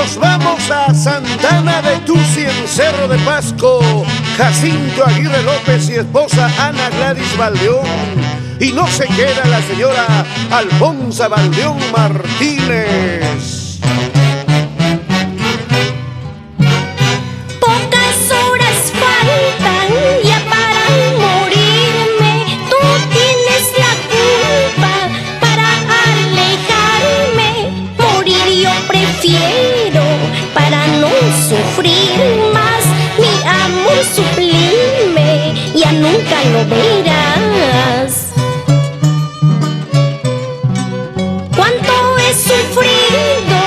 Nos vamos a Santana de Tusi en Cerro de Pasco. Jacinto Aguirre López y esposa Ana Gladys Valdeón. Y no se queda la señora Alfonsa Valdeón Martínez. Para no sufrir más, mi amor sublime ya nunca lo verás. Cuánto he sufrido,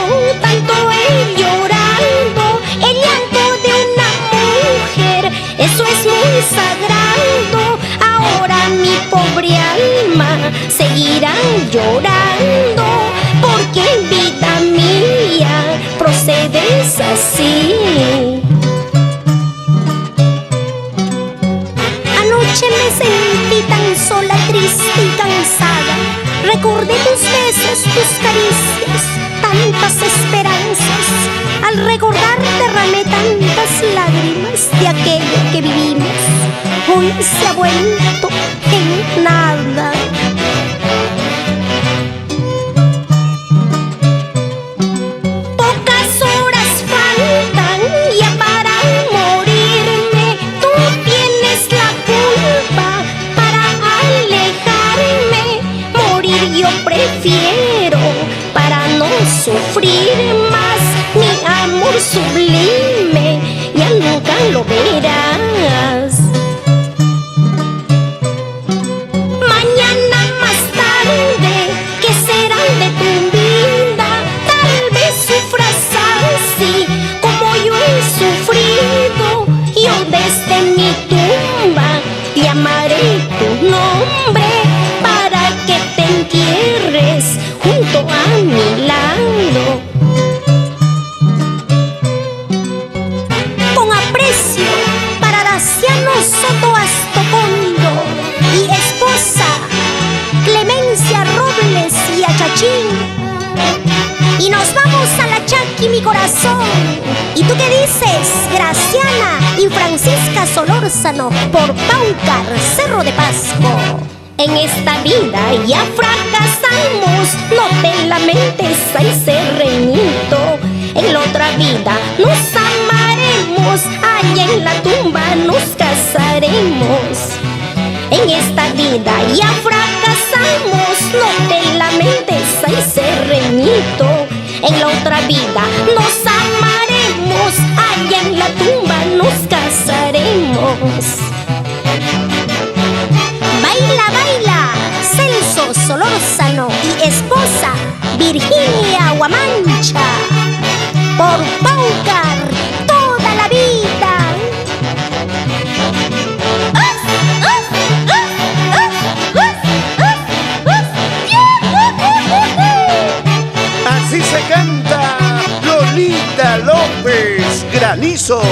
tanto he llorado, el llanto de una mujer, eso es muy sagrado. Ahora mi pobre alma seguirá llorando, porque vida mía procedes así. Anoche me sentí tan sola, triste y cansada. Recordé tus besos, tus caricias, tantas esperanzas. Al recordar derramé tantas lágrimas de aquello que vivimos. Hoy se ha vuelto en nada. Prefiero para no sufrir más, mi amor sublime ya nunca lo verás. Mañana más tarde, ¿qué será de tu vida? Tal vez sufras así como yo he sufrido. Yo desde mi tumba te amaré tu nombre para que te entierres junto a mi lado. Con aprecio para Daciano Soto Astocondo y esposa Clemencia Robles y a Chachín. Y nos vamos a la Chaki, mi corazón. ¿Y tú qué dices? Graciana y Francisca Solórzano por Paucar, Cerro de Pasco. En esta vida ya fracasamos, no te lamentes, ay serrenito. En la otra vida nos amaremos, allá en la tumba nos casaremos. En esta vida ya fracasamos, no te lamentes, ay serrenito. En la otra vida nos amaremos, allá en la tumba nos casaremos. Baila, baila, Celso Solórzano y esposa Virginia Guamancha, por Paucar toda la vida. Así se canta Lolita López Granizo.